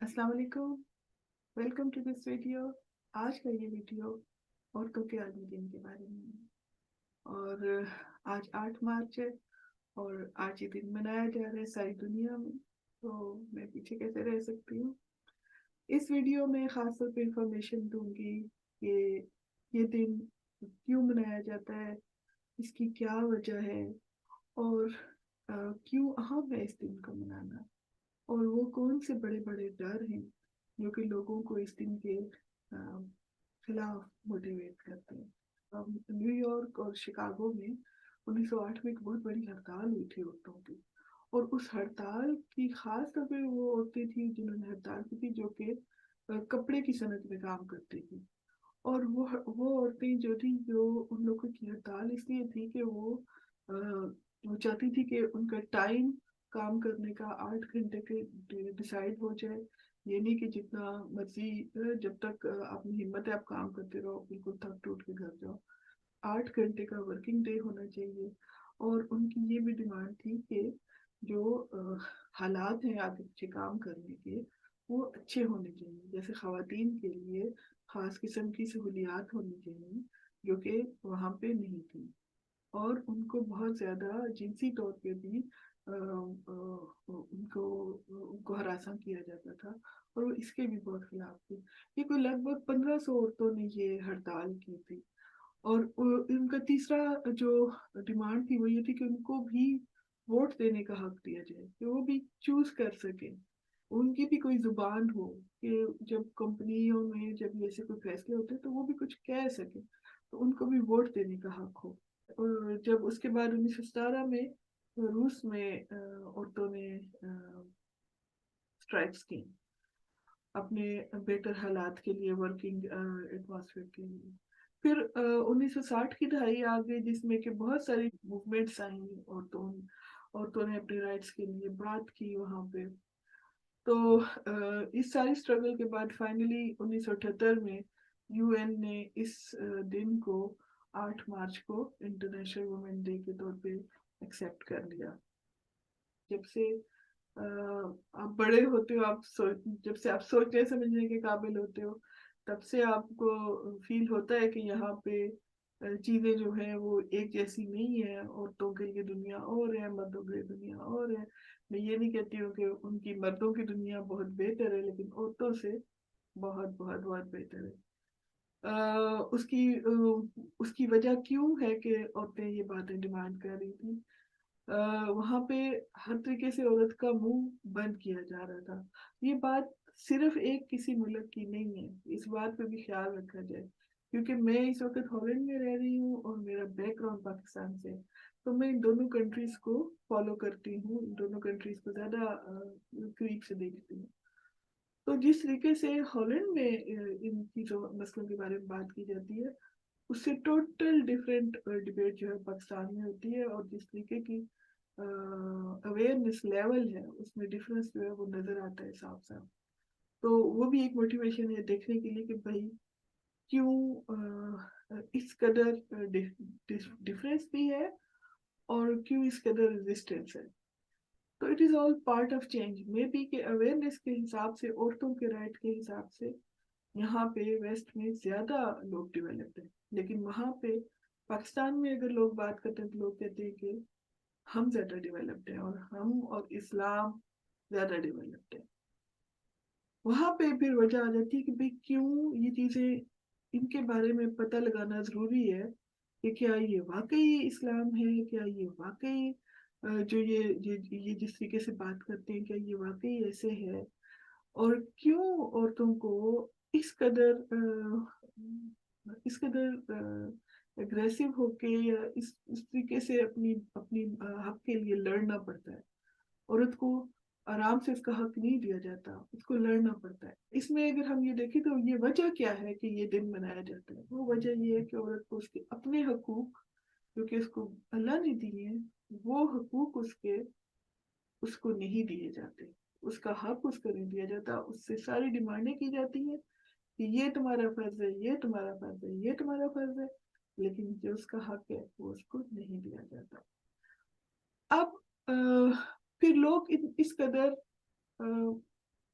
السلام علیکم، welcome to this video. آج کا یہ ویڈیو عورتوں کے عالمی دن کے بارے میں ہے اور آج 8 مارچ ہے اور آج یہ دن منایا جا رہا ہے ساری دنیا میں، تو میں پیچھے کیسے رہ سکتی ہوں۔ اس ویڈیو میں خاص طور پہ انفارمیشن دوں گی کہ یہ دن کیوں منایا جاتا ہے، اس کی کیا وجہ ہے اور کیوں اہم ہے اس دن کو منانا، اور وہ کون سے بڑے بڑے ڈر ہیں جو کہ لوگوں کو اس دن کے خلاف موٹیویٹ کرتے ہیں۔ نیو یارک اور شکاگو میں 1908 میں ایک بہت بڑی ہڑتال ہوئی تھی عورتوں کی، اور اس ہڑتال کی خاص طور پہ وہ عورتیں تھیں جنہوں نے ہڑتال کی تھی جو کہ کپڑے کی صنعت میں کام کرتی تھی، اور وہ عورتیں جو تھیں جو ان لوگوں کی ہڑتال اس لیے تھی کہ وہ چاہتی تھی کہ ان کا ٹائم کام کرنے کا 8 گھنٹے کے ڈیسائیڈ ہو جائے، یہ نہیں کہ جتنا مرضی جب تک اپنی ہمت ہے آپ کام کرتے رہو، بالکل تھک ٹوٹ کے گھر جاؤ۔ 8 گھنٹے کا ورکنگ ڈے ہونا چاہیے، اور ان کی یہ بھی ڈیمانڈ تھی کہ جو حالات ہیں آگے پیچھے کام کرنے کے وہ اچھے ہونے چاہیے، جیسے خواتین کے لیے خاص قسم کی سہولیات ہونی چاہیے جو کہ وہاں پہ نہیں تھی، اور ان کو بہت زیادہ جنسی طور پہ بھی ان کو ہراساں کیا جاتا تھا، اور وہ اس کے بھی بہت خلاف تھی۔ یہ کوئی لگ بھگ 1500 عورتوں نے یہ ہڑتال کی تھی، اور ان کا تیسرا جو ڈیمانڈ تھی وہ یہ تھی کہ ان کو بھی ووٹ دینے کا حق دیا جائے، کہ وہ بھی چوز کر سکیں، ان کی بھی کوئی زبان ہو، کہ جب کمپنیوں میں جب ایسے کوئی فیصلے ہوتے تو وہ بھی کچھ کہہ سکیں، تو ان کو بھی ووٹ دینے کا حق ہو۔ اور جب اس کے بعد 1917 میں روس میں عورتوں نے اسٹرائکس کی اپنے بہتر حالات کے لیے، ورکنگ ایٹماسفیئر کے لیے۔ پھر 1960 کی دہائی آ گئی جس میں کہ بہت ساری موومنٹس آئیں، عورتوں نے اپنے رائٹس کے لیے بات کی وہاں پہ۔ تو اس ساری اسٹرگل کے بعد فائنلی 1978 میں یو این نے اس دن کو 8 مارچ کو انٹرنیشنل وومن ڈے کے طور پہ ایکسیپٹ کر لیا۔ جب سے آپ بڑے ہوتے ہو، جب سے آپ سوچنے سمجھنے کے قابل ہوتے ہو، تب سے آپ کو فیل ہوتا ہے کہ یہاں پہ چیزیں جو ہیں وہ ایک جیسی نہیں ہے، عورتوں کے لیے دنیا اور ہے، مردوں کے لیے دنیا اور ہے۔ میں یہ نہیں کہتی ہوں کہ ان کی مردوں کی دنیا بہت بہتر ہے، لیکن عورتوں سے بہت بہت بہت بہتر ہے۔ اس کی وجہ کیوں ہے کہ عورتیں یہ باتیں ڈیمانڈ کر رہی تھیں؟ وہاں پہ ہر طریقے سے عورت کا منہ بند کیا جا رہا تھا۔ یہ بات صرف ایک کسی ملک کی نہیں ہے، اس بات پہ بھی خیال رکھا جائے، کیونکہ میں اس وقت ہالینڈ میں رہ رہی ہوں اور میرا بیک گراؤنڈ پاکستان سے، تو میں ان دونوں کنٹریز کو فالو کرتی ہوں، ان دونوں کنٹریز کو زیادہ قریب سے دیکھتی ہوں۔ تو جس طریقے سے ہالینڈ میں ان کی جو مسئلوں کے بارے میں بات کی جاتی ہے، اس سے ٹوٹل ڈفرینٹ ڈبیٹ جو ہے پاکستان میں ہوتی ہے، اور جس طریقے کی اویئرنیس لیول ہے اس میں ڈفرینس جو ہے وہ نظر آتا ہے صاف صاف۔ تو وہ بھی ایک موٹیویشن ہے دیکھنے کے لیے کہ بھائی کیوں اس قدر ڈفرینس بھی ہے اور کیوں اس قدر ریزسٹنس ہے۔ تو it is all part of change, may be کہ اویئرنیس کے حساب سے، عورتوں کے رائٹ کے حساب سے یہاں پہ ویسٹ میں زیادہ لوگ ڈیولپڈ ہیں، لیکن وہاں پہ پاکستان میں اگر لوگ بات کرتے ہیں تو لوگ کہتے ہیں کہ ہم زیادہ ڈیولپڈ ہیں، اور ہم اور اسلام زیادہ ڈیولپڈ ہے۔ وہاں پہ پھر وجہ آ جاتی ہے کہ بھئی کیوں یہ چیزیں، ان کے بارے میں پتہ لگانا ضروری ہے کہ کیا یہ واقعی اسلام ہے، کیا یہ واقعی جو یہ جس طریقے سے بات کرتے ہیں کیا یہ واقعی ایسے ہے، اور کیوں عورتوں کو اس قدر اگریسو ہو کے یا اس طریقے سے اپنی حق کے لیے لڑنا پڑتا ہے۔ عورت کو آرام سے اس کا حق نہیں دیا جاتا، اس کو لڑنا پڑتا ہے۔ اس میں اگر ہم یہ دیکھیں تو یہ وجہ کیا ہے کہ یہ دن منایا جاتا ہے؟ وہ وجہ یہ ہے کہ عورت کو اس کے اپنے حقوق جو کہ اس کو اللہ نے دیے ہیں، وہ حقوق اس کو نہیں دیے جاتے، اس کا حق اس کو نہیں دیا جاتا، اس سے ساری ڈیمانڈیں کی جاتی ہیں کہ یہ تمہارا فرض ہے، یہ تمہارا فرض ہے، یہ تمہارا فرض ہے، لیکن جو اس کا حق ہے وہ اس کو نہیں دیا جاتا۔ اب پھر لوگ اس قدر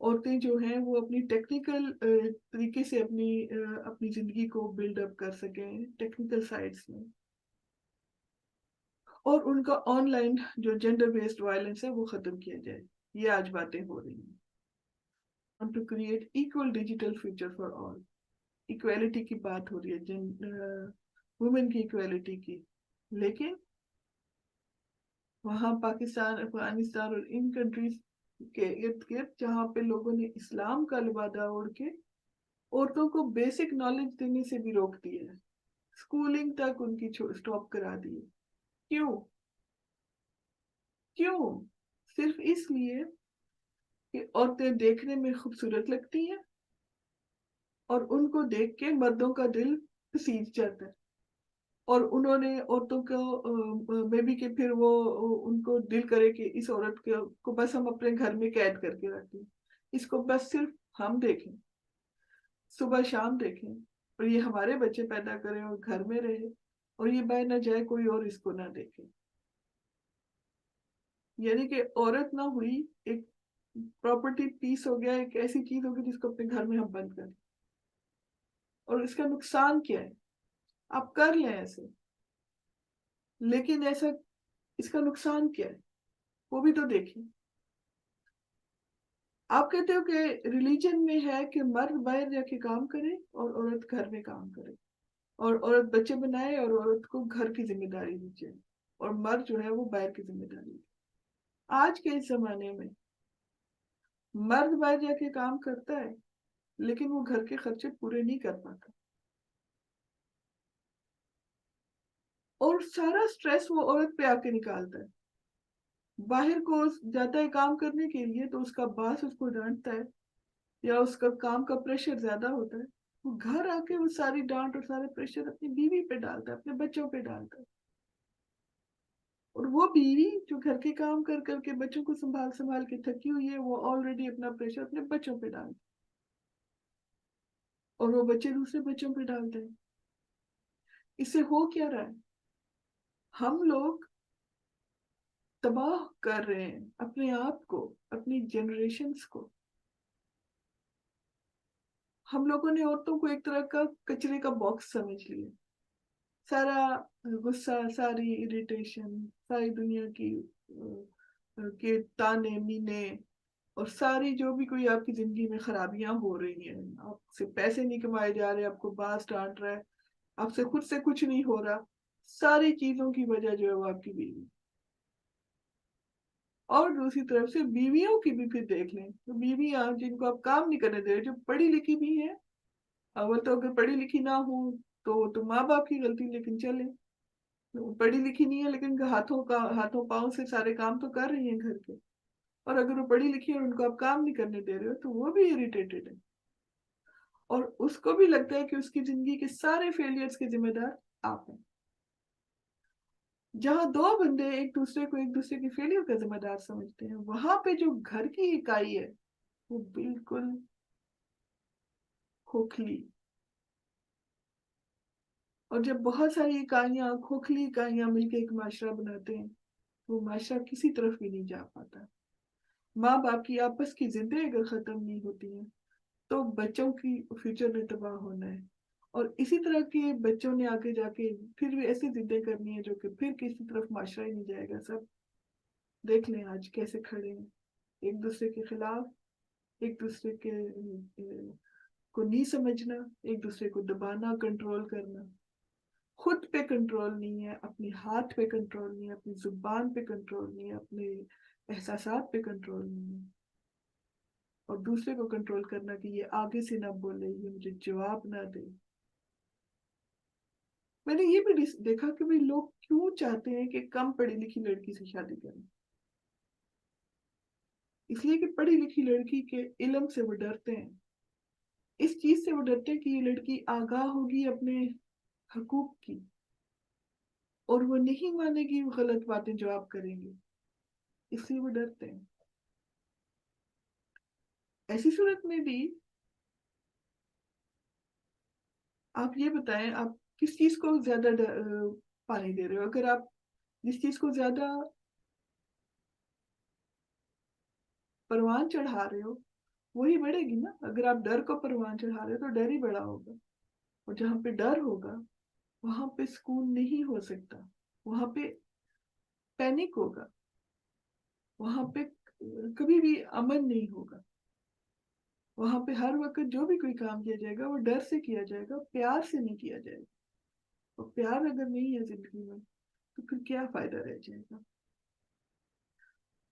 عورتیں جو ہیں وہ اپنی ٹیکنیکل طریقے سے اپنی زندگی کو بلڈ اپ کر سکیں ٹیکنیکل سائٹس میں، اور ان کا آن لائن جو جینڈر بیسڈ وائلنس ہے وہ ختم کیا جائے. یہ آج باتیں ہو رہی ہیں. To create equal digital future for all. Equality کی بات ہو رہی ہے، وومن کی ایکویلٹی کی، لیکن وہاں پاکستان، افغانستان اور ان کنٹریز کے ارد گرد جہاں پہ لوگوں نے اسلام کا لبادہ اوڑھ کے عورتوں کو بیسک نالج دینے سے بھی روک دیا ہے، اسکولنگ تک ان کی سٹاپ کرا دی ہے. کیوں؟ کیوں؟ صرف اس لیے کہ عورتیں دیکھنے میں خوبصورت لگتی ہیں اور ان کو دیکھ کے مردوں کا دل پسیج جاتا ہے، اور انہوں نے عورتوں کو میں بھی کہ پھر وہ ان کو دل کرے کہ اس عورت کو بس ہم اپنے گھر میں قید کر کے رکھیں، اس کو بس صرف ہم دیکھیں، صبح شام دیکھیں، اور یہ ہمارے بچے پیدا کریں اور گھر میں رہے، اور یہ باہر نہ جائے، کوئی اور اس کو نہ دیکھے. یعنی کہ عورت نہ ہوئی، ایک پراپرٹی پیس ہو گیا، ایک ایسی چیز ہوگی جس کو اپنے گھر میں ہم بند کریں. اور اس کا نقصان کیا ہے؟ آپ کر لیں ایسے، لیکن ایسا اس کا نقصان کیا ہے وہ بھی تو دیکھیں. آپ کہتے ہو کہ ریلیجن میں ہے کہ مرد باہر جا کے کام کرے اور عورت گھر میں کام کرے، اور عورت بچے بنائے اور عورت کو گھر کی ذمہ داری دیجیے، اور مرد جو ہے وہ باہر کی ذمہ داری. آج کے اس زمانے میں مرد باہر جا کے کام کرتا ہے لیکن وہ گھر کے خرچے پورے نہیں کر پاتا، اور سارا سٹریس وہ عورت پہ آ کے نکالتا ہے. باہر کو جاتا ہے کام کرنے کے لیے تو اس کا باس اس کو ڈانٹتا ہے، یا اس کا کام کا پریشر زیادہ ہوتا ہے، وہ گھر آ کے وہ ساری ڈانٹ اور سارے پریشر اپنی بیوی پہ ڈالتا ہے، اپنے بچوں پہ ڈالتا ہے. اور وہ بیوی جو گھر کے کام کر کر کے بچوں کو سنبھال سنبھال کے تھکی ہوئی ہے، وہ آلریڈی اپنا پریشر اپنے بچوں پہ ڈالتی، اور وہ بچے دوسرے بچوں پہ ڈالتے ہیں. اس سے ہو کیا رہا ہے؟ ہم لوگ تباہ کر رہے ہیں اپنے آپ کو، اپنی جنریشنز کو. ہم لوگوں نے عورتوں کو ایک طرح کا کچرے کا باکس سمجھ لیا. سارا غصہ، ساری اریٹیشن، ساری دنیا کی کے تانے مینے، اور ساری جو بھی کوئی آپ کی زندگی میں خرابیاں ہو رہی ہیں، آپ سے پیسے نہیں کمائے جا رہے، آپ کو باس ڈانٹ رہا ہے، آپ سے خود سے کچھ نہیں ہو رہا، ساری چیزوں کی وجہ جو ہے وہ آپ کی بیوی. اور دوسری طرف سے بیویوں کی بھی پھر دیکھ لیں تو بیویاں جن کو آپ کام نہیں کرنے دے رہے، جو پڑھی لکھی بھی ہیں، وہ تو اگر پڑھی لکھی نہ ہو تو ماں باپ کی غلطی، لیکن چلے پڑھی لکھی نہیں ہے لیکن ہاتھوں پاؤں سے سارے کام تو کر رہی ہیں گھر کے. اور اگر وہ پڑھی لکھی ہے اور ان کو آپ کام نہیں کرنے دے رہے ہو تو وہ بھی اریٹیٹڈ ہے، اور اس کو بھی لگتا ہے کہ اس کی زندگی کے سارے فیلئرز کے ذمہ دار آپ ہیں. جہاں دو بندے ایک دوسرے کے فیلئر کا ذمہ دار سمجھتے ہیں، وہاں پہ جو گھر کی اکائی ہے وہ بالکل کھوکھلی. اور جب بہت ساری اکائیاں، کھوکھلی اکائیاں مل کے ایک معاشرہ بناتے ہیں، وہ معاشرہ کسی طرف بھی نہیں جا پاتا. ماں باپ کی آپس کی زندیں اگر ختم نہیں ہوتی ہیں تو بچوں کی فیوچر میں تباہ ہونا ہے. اور اسی طرح کے بچوں نے آگے جا کے پھر بھی ایسی ضدیں کرنی ہے جو کہ پھر کسی طرف معاشرہ ہی نہیں جائے گا. سب دیکھ لیں آج کیسے کھڑے ہیں ایک دوسرے کے خلاف، ایک دوسرے کے کو نہیں سمجھنا، ایک دوسرے کو دبانا، کنٹرول کرنا. خود پہ کنٹرول نہیں ہے، اپنے ہاتھ پہ کنٹرول نہیں ہے، اپنی زبان پہ کنٹرول نہیں ہے، اپنے احساسات پہ کنٹرول نہیں ہے. اور دوسرے کو کنٹرول کرنا کہ یہ آگے سے نہ بولے، یہ مجھے جواب نہ دے. میں نے یہ بھی دیکھا کہ بھئی لوگ کیوں چاہتے ہیں کہ کم پڑھی لکھی لڑکی سے شادی کریں. اس لیے کہ پڑھی لکھی لڑکی کے علم سے وہ ڈرتے ہیں، اس چیز سے وہ ڈرتے ہیں کہ یہ لڑکی آگاہ ہوگی اپنے حقوق کی، اور وہ نہیں مانے گی وہ غلط باتیں جو آپ کریں گے، اس لیے وہ ڈرتے ہیں. ایسی صورت میں بھی آپ یہ بتائیں آپ کس چیز کو زیادہ پانی دے رہے ہو. اگر آپ جس چیز کو زیادہ پروان چڑھا رہے ہو وہی بڑھے گی نا. اگر آپ ڈر کو پروان چڑھا رہے تو ڈر ہی بڑا ہوگا. اور جہاں پہ ڈر ہوگا وہاں پہ سکون نہیں ہو سکتا, وہاں پہ پینک ہوگا, وہاں پہ کبھی بھی امن نہیں ہوگا. وہاں پہ ہر وقت جو بھی کوئی کام کیا جائے گا وہ ڈر سے کیا جائے گا, پیار سے نہیں کیا جائے گا. اور پیار اگر نہیں ہے زندگی میں تو پھر کیا فائدہ رہ جائے گا.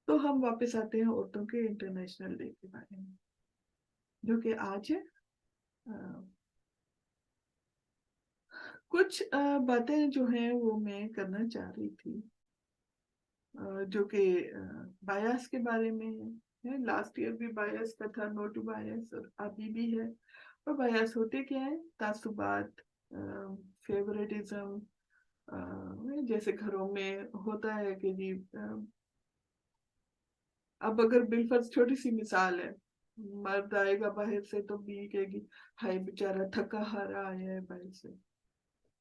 تو ہم واپس آتے ہیں عورتوں کے انٹرنیشنل ڈے کے بارے میں, جو کہ آج ہے. کچھ باتیں جو ہیں وہ میں کرنا چاہ رہی تھی, جو کہ بایاس کے بارے میں ہے. لاسٹ ایئر بھی بایاس کا تھا, نو ٹو بایاس, اور ابھی بھی ہے. اور بایاس ہوتے کیا ہے؟ تعصبات, فیوریٹزم. جیسے گھروں میں ہوتا ہے کہ جی, اب اگر بالفرض چھوٹی سی مثال ہے, مرد آئے گا باہر سے تو بیوی کہے گی ہائی بیچارہ تھکا ہارا آیا ہے باہر سے,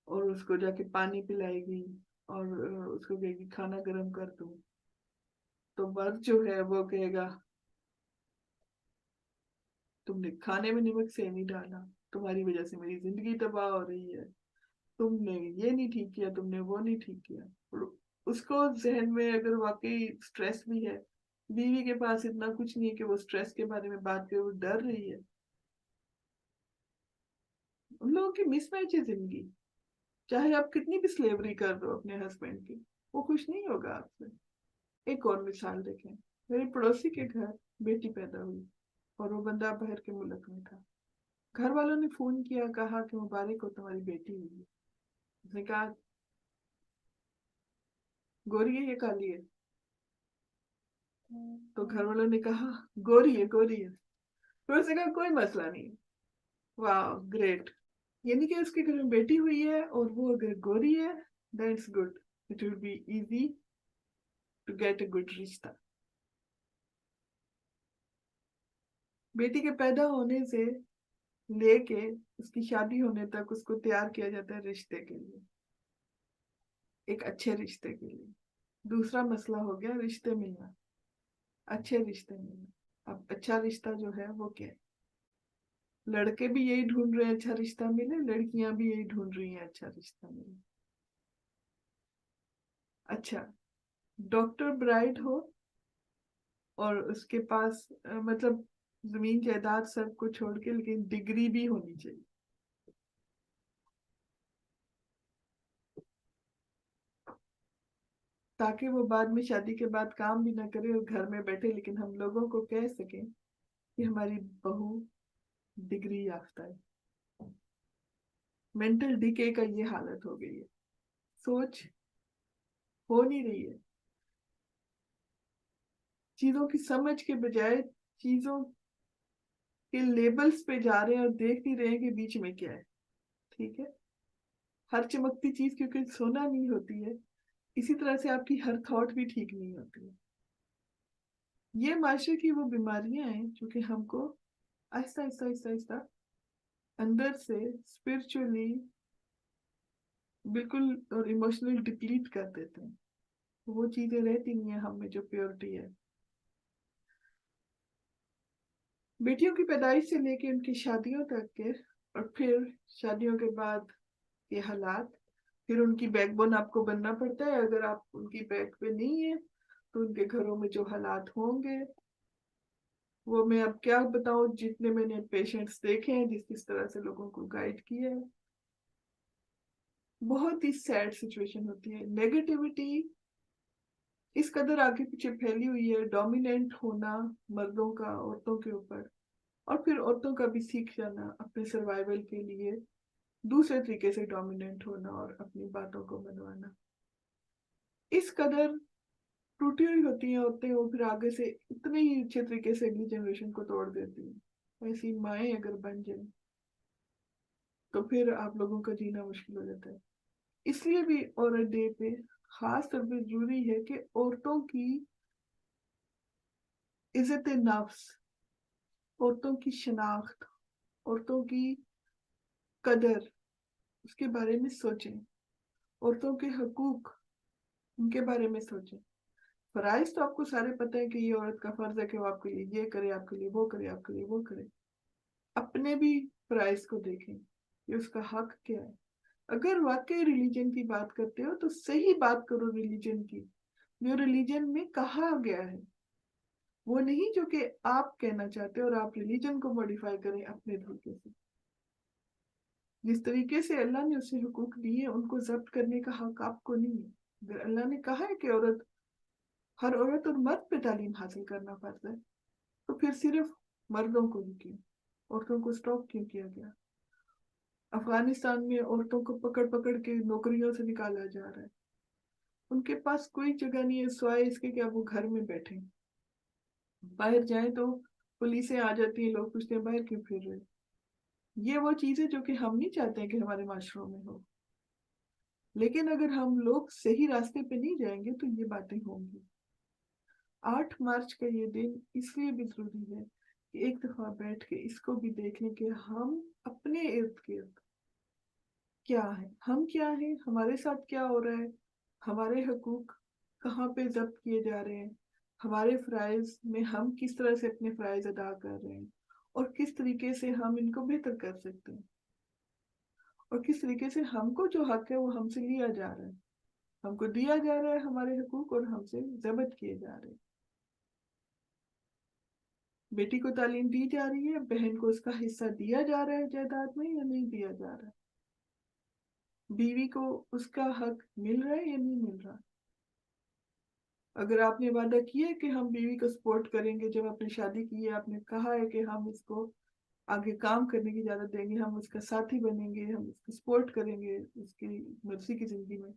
اور اس کو جا کے پانی پلائے گی اور اس کو کہے گی کھانا گرم کر دو. تو مرد جو ہے وہ کہے گا تم نے کھانے میں نمک سے نہیں ڈالا, تمہاری وجہ سے میری زندگی تباہ ہو رہی ہے, تم نے یہ نہیں ٹھیک کیا, تم نے وہ نہیں ٹھیک کیا. اور اس کو ذہن میں اگر واقعی سٹریس بھی ہے, بیوی کے پاس اتنا کچھ نہیں ہے کہ وہ سٹریس کے بارے میں بات کرے, وہ ڈر رہی ہے. ان لوگوں کی مس میچ ہے زندگی. چاہے آپ کتنی بھی سلیوری کر دو اپنے ہسبینڈ کی, وہ خوش نہیں ہوگا آپ سے. ایک اور مثال دیکھیں, میرے پڑوسی کے گھر بیٹی پیدا ہوئی اور وہ بندہ باہر کے ملک میں تھا. گھر والوں نے فون کیا, کہا کہ مبارک ہو تمہاری بیٹی ہوئی ہے. اس نے کہا گوری ہے یا کالی ہے؟ تو گھر والوں نے کہا گوری ہے, گوری ہے. پھر اس نے کہا کوئی مسئلہ نہیں, واہ گریٹ, یعنی کہ اس کے گھر میں بیٹی ہوئی ہے اور وہ اگر گوری ہے that's good, it will be easy to get a good رشتہ. بیٹی کے پیدا ہونے سے لے کے اس کی شادی ہونے تک اس کو تیار کیا جاتا ہے رشتے کے لیے, ایک اچھے رشتے کے لیے. دوسرا مسئلہ ہو گیا رشتے ملنا, اچھے رشتے ملنا. اب اچھا رشتہ جو ہے وہ کیا ہے؟ لڑکے بھی یہی ڈھونڈ رہے ہیں اچھا رشتہ ملے, لڑکیاں بھی یہی ڈھونڈ رہی ہیں اچھا رشتہ ملے. اچھا, ڈاکٹر برائٹ ہو اور اس کے پاس مطلب زمین جائیداد سب کو چھوڑ کے لیکن ڈگری بھی ہونی چاہیے. تاکہ وہ بعد میں شادی کے بعد کام بھی نہ کرے اور گھر میں بیٹھے, لیکن ہم لوگوں کو کہہ سکیں کہ ہماری بہو ڈگری یافتہ ہے. مینٹل ڈیکے کا یہ حالت ہو گئی ہے, سوچ ہو نہیں رہی ہے. چیزوں کی سمجھ کے بجائے چیزوں کے لیبلز پہ جا رہے ہیں اور دیکھ نہیں رہے ہیں کہ بیچ میں کیا ہے. ٹھیک ہے, ہر چمکتی چیز کیونکہ سونا نہیں ہوتی ہے, اسی طرح سے آپ کی ہر تھاٹ بھی ٹھیک نہیں ہوتی ہے. یہ معاشرے کی وہ بیماریاں ہیں جو کہ ہم کو آہستہ آہستہ آہستہ آہستہ اندر سے اسپرچولی بالکل اور ایموشنل ڈپلیٹ کر دیتے ہیں. وہ چیزیں رہتی نہیں ہیں ہم میں جو پیورٹی ہے. بیٹیوں کی پیدائش سے لے کے ان کی شادیوں تک کے, اور پھر شادیوں کے بعد کے حالات, پھر ان کی بیک بون آپ کو بننا پڑتا ہے. اگر آپ ان کی بیک پہ نہیں ہیں تو ان کے گھروں میں جو حالات ہوں گے وہ میں اب کیا بتاؤں, جتنے میں نے پیشنٹس دیکھے ہیں, جس طرح سے لوگوں کو گائیڈ کیا ہے, بہت ہی سیڈ سچویشن ہوتی ہے. نیگیٹیوٹی اس قدر آگے پیچھے پھیلی ہوئی ہے, ڈومیننٹ ہونا مردوں کا عورتوں کے اوپر, اور پھر عورتوں کا بھی سیکھ جانا اپنے سروائیول کے لیے دوسرے طریقے سے ڈومیننٹ ہونا اور اپنی باتوں کو منوانا. اس قدر ٹوٹی ہوئی ہوتی ہیں عورتیں, وہ پھر آگے سے اتنے ہی اچھے طریقے سے اگلی جنریشن کو توڑ دیتی ہیں. ایسی مائیں اگر بن جائیں تو پھر آپ لوگوں کا جینا مشکل ہو جاتا ہے. اس لیے بھی عورت ڈے پہ خاص طور پہ ضروری ہے کہ عورتوں کی عزت نفس, عورتوں کی شناخت, عورتوں کی قدر, اس کے بارے میں سوچیں. عورتوں کے حقوق, ان کے بارے میں سوچیں. فرائض تو آپ کو سارے پتہ ہے کہ یہ عورت کا فرض ہے کہ وہ آپ کے لیے یہ کرے، آپ کے لیے وہ کرے، آپ کے لیے وہ کرے. اپنے بھی فرائض کو دیکھیں کہ اس کا حق کیا ہے. اگر واقعی ریلیجن کی بات کرتے ہو تو صحیح بات کرو ریلیجن کی، جو ریلیجن میں کہا گیا ہے، وہ نہیں جو کہ آپ کہنا چاہتے اور آپ ریلیجن کو موڈیفائی کریں اپنے طریقے سے. جس طریقے سے اللہ نے اسے حقوق دیے ان کو ضبط کرنے کا حق آپ کو نہیں ہے. اگر اللہ نے کہا ہے کہ ہر عورت اور مرد پہ تعلیم حاصل کرنا فرض ہے، تو پھر صرف مردوں کو ہی کیوں، عورتوں کو اسٹاپ کیوں کیا گیا؟ افغانستان میں عورتوں کو پکڑ پکڑ کے نوکریوں سے نکالا جا رہا ہے. ان کے پاس کوئی جگہ نہیں ہے سوائے اس کے کہ آپ وہ گھر میں بیٹھیں. باہر جائیں تو پولیسیں آ جاتی ہیں، لوگ پوچھتے ہیں باہر کیوں پھر رہے. یہ وہ چیزیں جو کہ ہم نہیں چاہتے ہیں کہ ہمارے معاشروں میں ہو. لیکن اگر ہم لوگ صحیح راستے پہ نہیں جائیں گے تو یہ باتیں ہوں گی. 8 مارچ کا یہ دن اس لیے بھی ضروری ہے کہ ایک دفعہ بیٹھ کے اس کو بھی دیکھ لیں کہ ہم اپنے ارد گرد کیا ہے، ہم کیا ہیں، ہمارے ساتھ کیا ہو رہا ہے، ہمارے حقوق کہاں پہ ضبط کیے جا رہے ہیں، ہمارے فرائض میں ہم کس طرح سے اپنے فرائض ادا کر رہے ہیں، اور کس طریقے سے ہم ان کو بہتر کر سکتے ہیں، اور کس طریقے سے ہم کو جو حق ہے وہ ہم سے لیا جا رہا ہے، ہم کو دیا جا رہا ہے ہمارے حقوق اور ہم سے ضبط کیے جا رہے ہیں. بیٹی کو تعلیم دی جا رہی ہے، بہن کو اس کا حصہ دیا جا رہا ہے جائیداد میں یا نہیں دیا جا رہا ہے، بیوی کو اس کا حق مل رہا ہے یا نہیں مل رہا. اگر آپ نے وعدہ کیا ہے کہ ہم بیوی کو سپورٹ کریں گے، جب آپ نے شادی کی ہے آپ نے کہا ہے کہ ہم اس کو آگے کام کرنے کی اجازت دیں گے، ہم اس کا ساتھی بنیں گے، ہم اس کو سپورٹ کریں گے اس کی مرضی کی زندگی میں،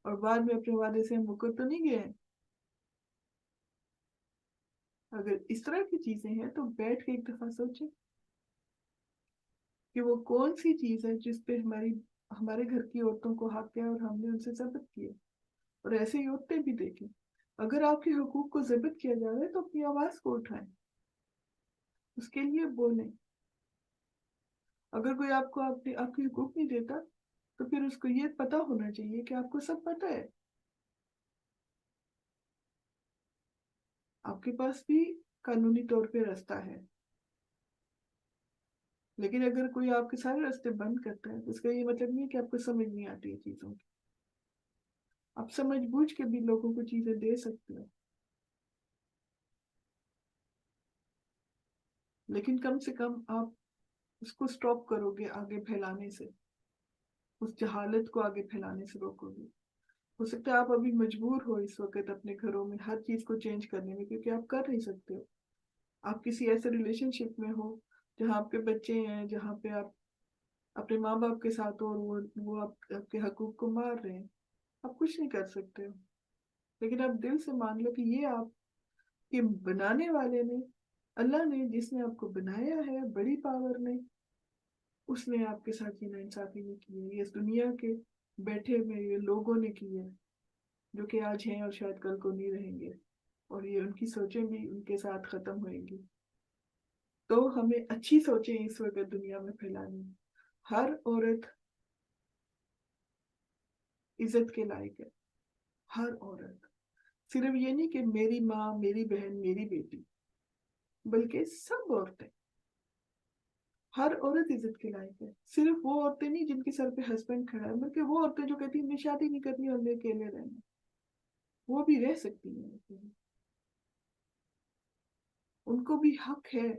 اور بعد میں اپنے وعدے سے ہم مکر تو نہیں گئے ہیں. اگر اس طرح کی چیزیں ہیں تو بیٹھ کے ایک دفعہ سوچیں کہ وہ کون سی چیز ہے جس پہ ہمارے گھر کی عورتوں کو حق ہے اور ہم نے ان سے ضبط کیا. اور ایسے ہی عورتیں بھی دیکھیں، اگر آپ کے حقوق کو ضبط کیا جا رہا ہے تو اپنی آواز کو اٹھائیں، اس کے لیے بولیں. اگر کوئی آپ کے حقوق نہیں دیتا تو پھر اس کو یہ پتا ہونا چاہیے کہ آپ کو سب پتا ہے، آپ کے پاس بھی قانونی طور پہ راستہ ہے. لیکن اگر کوئی آپ کے سارے راستے بند کرتا ہے تو اس کا یہ مطلب نہیں ہے کہ آپ کو سمجھ نہیں آتی ہے چیزوں کی. آپ سمجھ بوجھ کے بھی لوگوں کو چیزیں دے سکتے ہو، لیکن کم سے کم آپ اس کو سٹاپ کرو گے آگے پھیلانے سے، اس جہالت کو آگے پھیلانے سے روکو گے. ہو سکتا ہے آپ ابھی مجبور ہو اس وقت اپنے گھروں میں ہر چیز کو چینج کرنے میں، کیونکہ آپ کر نہیں سکتے ہو. آپ کسی ایسے ریلیشن شپ میں ہو جہاں آپ کے بچے ہیں، جہاں پہ آپ اپنے ماں باپ کے ساتھ ہو اور وہ آپ کے حقوق کو مار رہے ہیں. آپ کچھ نہیں کر سکتے ہو. لیکن آپ دل سے مان لو کہ یہ آپ کے بنانے والے نے، اللہ نے، جس نے آپ کو بنایا ہے بڑی پاور نے، اس نے آپ کے ساتھ یہ ناانصافی نہیں کی ہے. یہ اس دنیا کے بیٹھے ہوئے یہ لوگوں نے کی ہے جو کہ آج ہیں اور شاید کل کو نہیں رہیں گے، اور یہ ان کی سوچیں بھی ان کے ساتھ ختم ہوئیں گی. تو ہمیں اچھی سوچیں اس وقت دنیا میں پھیلانی. ہر عورت عزت کے لائق ہے، ہر عورت. صرف یہ نہیں کہ میری ماں، میری بہن، میری بیٹی، بلکہ سب عورتیں. ہر عورت عزت کے لائق ہے. صرف وہ عورتیں نہیں جن کے سر پہ ہسبینڈ کھڑا ہے، بلکہ وہ عورتیں جو کہتی ہیں میں شادی نہیں کرنی اور میں اکیلے رہنا، وہ بھی رہ سکتی ہیں. ان کو بھی حق ہے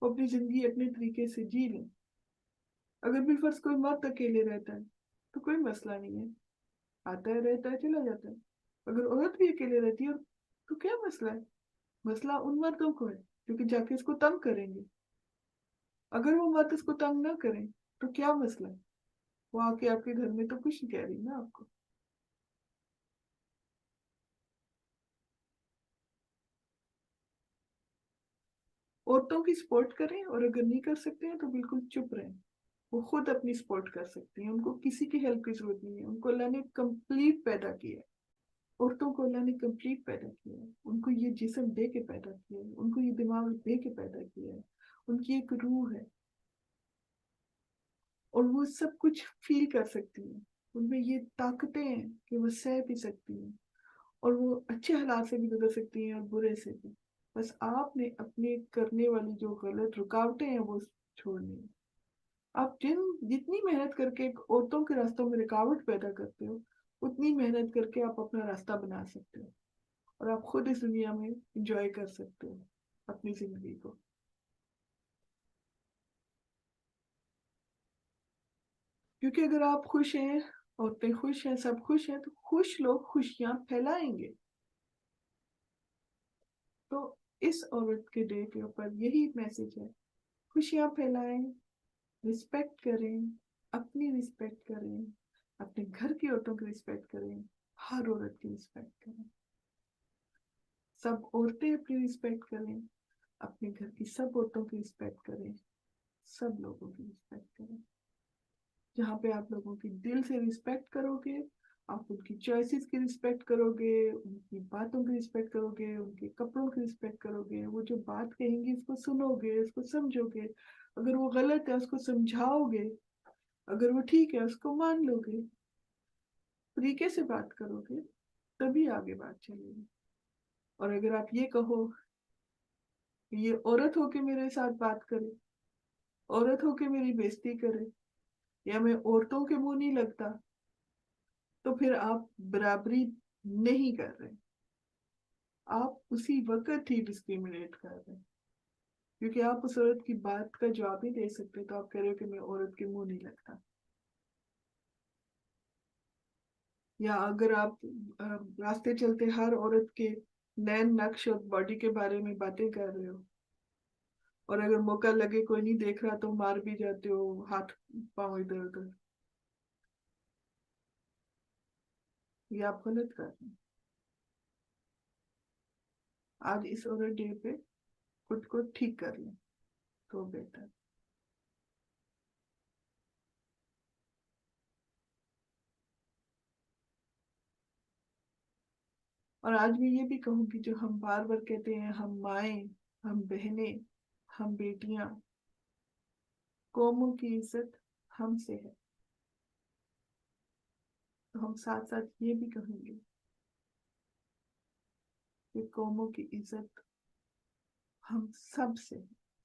وہ اپنی زندگی اپنے طریقے سے جی لیں. اگر بھی فرض کوئی مرد اکیلے رہتا ہے تو کوئی مسئلہ نہیں ہے، آتا ہے رہتا ہے چلا جاتا ہے. اگر عورت بھی اکیلے رہتی ہے تو کیا مسئلہ ہے؟ مسئلہ ان مردوں کو ہے جو کہ جا کے اس کو تنگ کریں گے. اگر وہ مرد اس کو تنگ نہ کریں تو کیا مسئلہ ہے؟ وہ آ کے آپ کے گھر میں تو کچھ نہیں کہہ رہی نا آپ کو. عورتوں کی سپورٹ کریں، اور اگر نہیں کر سکتے ہیں تو بالکل چپ رہیں. وہ خود اپنی سپورٹ کر سکتی ہیں، ان کو کسی کی ہیلپ کی ضرورت نہیں ہے. ان کو اللہ نے کمپلیٹ پیدا کیا ہے. عورتوں کو اللہ نے کمپلیٹ پیدا کیا ہے. ان کو یہ جسم دے کے پیدا کیا ہے، ان کو یہ دماغ دے کے پیدا کیا ہے. ان کی ایک روح ہے اور وہ سب کچھ فیل کر سکتی ہیں. ان میں یہ طاقتیں ہیں کہ وہ سہ بھی سکتی ہیں. اور وہ اچھے حالات سے بھی گزر سکتی ہیں اور برے سے بھی. بس آپ نے اپنے کرنے والی جو غلط رکاوٹیں ہیں وہ چھوڑنی ہے. آپ جتنی محنت کر کے عورتوں کے راستوں میں رکاوٹ پیدا کرتے ہو اتنی محنت کر کے آپ اپنا راستہ بنا سکتے ہو اور آپ خود اس دنیا میں انجوائے کر سکتے ہو اپنی زندگی کو. کیونکہ اگر آپ خوش ہیں، عورتیں خوش ہیں، سب خوش ہیں، تو خوش لوگ خوشیاں پھیلائیں گے. تو اس عورت کے ڈے کے اوپر یہی میسج ہے، خوشیاں پھیلائیں، رسپیکٹ کریں، اپنی رسپیکٹ کریں، اپنے گھر کی عورتوں کی رسپیکٹ کریں، ہر عورت کی رسپیکٹ کریں. سب عورتیں اپنی رسپیکٹ کریں، اپنے گھر کی سب عورتوں کی رسپیکٹ کریں، سب لوگوں کی رسپیکٹ کریں. جہاں پہ آپ لوگوں کی دل سے رسپیکٹ کرو گے، آپ ان کی چوائسیز کی رسپیکٹ کرو گے، ان کی باتوں کی رسپیکٹ کرو گے، ان کے کپڑوں کی رسپیکٹ کرو گے، وہ جو بات کہیں گی اس کو سنو گے، اس کو سمجھو گے، اگر وہ غلط ہے اس کو سمجھاؤ گے، اگر وہ ٹھیک ہے اس کو مان لو گے، طریقے سے بات کرو گے، تبھی آگے بات چلے گی. اور اگر آپ یہ کہو کہ یہ عورت ہو کے میرے ساتھ بات کرے، عورت ہو کے میری بےزتی کرے، یا میں عورتوں کے منہ نہیں لگتا، تو پھر آپ برابری نہیں کر رہے، آپ اسی وقت ہی ڈسکریمنیٹ کر رہے ہیں. کیونکہ آپ اس عورت کی بات کا جواب نہیں دے سکتے تو آپ کہہ رہے ہو کہ میں عورت کے منہ نہیں لگتا. یا اگر آپ راستے چلتے ہر عورت کے نین نقش اور باڈی کے بارے میں باتیں کر رہے ہو، اور اگر موقع لگے کوئی نہیں دیکھ رہا تو مار بھی جاتے ہو ہاتھ پاؤں ادھر ادھر، یہ آپ غلط کر رہے ہیں. آج اس عورت ڈے پہ خود کو ٹھیک کر لیں تو بہتر. اور آج میں یہ بھی کہوں گی، جو ہم بار بار کہتے ہیں ہم مائیں، ہم بہنیں، ہم بیٹیاں، قوموں کی عزت ہم سے ہے. تو ہم ساتھ ساتھ یہ بھی کہیں گے کہ قوموں کی عزت ہم سب سے،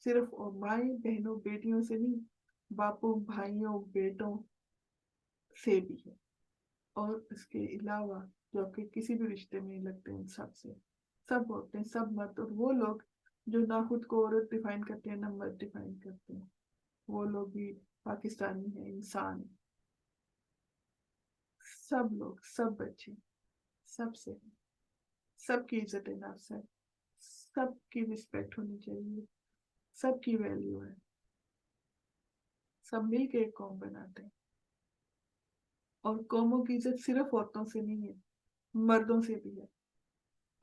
صرف اور مائیں بہنوں بیٹیوں سے نہیں، باپوں بھائیوں بیٹوں سے بھی ہے. اور اس کے علاوہ جو کہ کسی بھی رشتے میں نہیں لگتے ان سب سے، سب ہوتے ہیں، سب مرد. اور وہ لوگ جو نہ خود کو عورت ڈیفائن کرتے ہیں نہ مرد ڈیفائن کرتے ہیں، وہ لوگ بھی پاکستانی ہیں، انسان ہیں. سب لوگ، سب بچے، سب سے ہیں. سب کی عزت نفس ہے، سب کی رسپیکٹ ہونی چاہیے، سب کی ویلیو ہے. سب مل کے ایک قوم بناتے ہیں. اور قوموں کی عزت صرف عورتوں سے نہیں ہے، مردوں سے بھی ہے.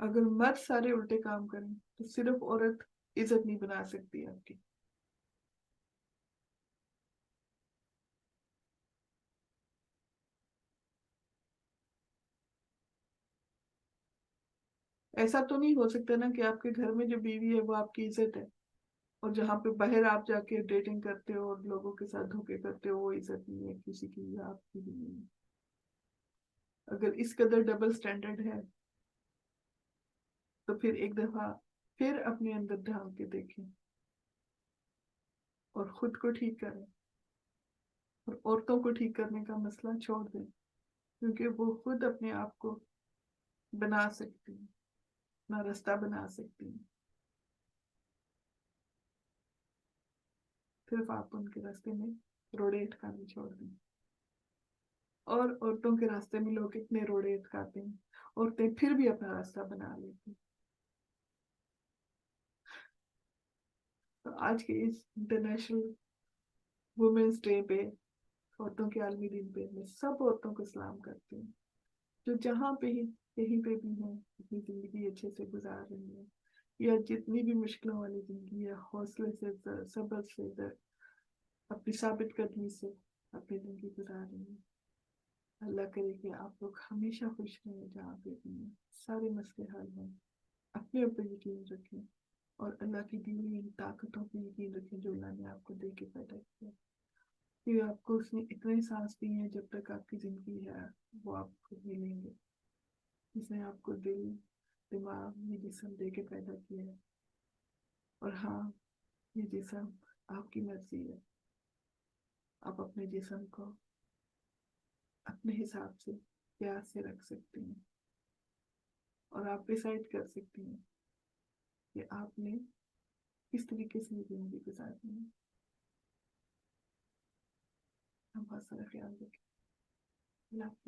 اگر مرد سارے الٹے کام کریں تو صرف عورت عزت نہیں بنا سکتی آپ کی. ایسا تو نہیں ہو سکتا نا کہ آپ کے گھر میں جو بیوی ہے وہ آپ کی عزت ہے، اور جہاں پہ باہر آپ جا کے ڈیٹنگ کرتے ہو اور لوگوں کے ساتھ دھوکے کرتے ہو وہ عزت نہیں ہے کسی کی، آپ کی بھی نہیں ہے. اگر اس قدر ڈبل سٹینڈرڈ ہے تو پھر ایک دفعہ پھر اپنے اندر ڈھال کے دیکھیں اور خود کو ٹھیک کریں، اور عورتوں کو ٹھیک کرنے کا مسئلہ چھوڑ دیں، کیونکہ وہ خود اپنے آپ کو بنا سکتی ہیں، اپنا راستہ بنا سکتی ہیں. صرف آپ ان کے راستے میں روڑے اٹکانے چھوڑ دیں. اور عورتوں کے راستے میں لوگ اتنے روڑے اٹکاتے ہیں، عورتیں پھر بھی اپنا راستہ بنا لیتی ہیں. تو آج کے اس انٹرنیشنل وومنس ڈے پہ، عورتوں کے عالمی دن پہ، میں سب عورتوں کو سلام کرتی ہوں جو جہاں پہ ہی کہیں پہ بھی ہیں، اپنی زندگی اچھے سے گزار رہی ہیں، یا جتنی بھی مشکلوں والی زندگی ہے حوصلے سے، صبر سے، اپنی ثابت قدمی سے اپنی زندگی گزار رہی ہیں. اللہ کرے کہ آپ لوگ ہمیشہ خوش رہیں جہاں پہ بھی ہیں، سارے مسئلے حل ہیں. اپنے اوپر یقین رکھیں اور اللہ کی دی ہوئی ان طاقتوں پہ یقین رکھیں جو اللہ نے آپ کو دے کے پیدا کیا. کہ آپ کو اس نے اتنے سانس دی ہیں، جب تک آپ کی زندگی ہے وہ آپ کو ملیں گے. جس نے آپ کو دل دماغ یہ جسم دے کے پیدا کیا ہے. اور ہاں، یہ جسم آپ کی مرضی ہے. آپ اپنے جسم کو اپنے حساب سے پیار سے رکھ سکتی ہیں اور آپ ڈیسائڈ کر سکتی ہیں کہ آپ نے کس طریقے سے زندگی گزارنی ہے. آپ بہت سارا خیال رکھیں. اللہ حافظ.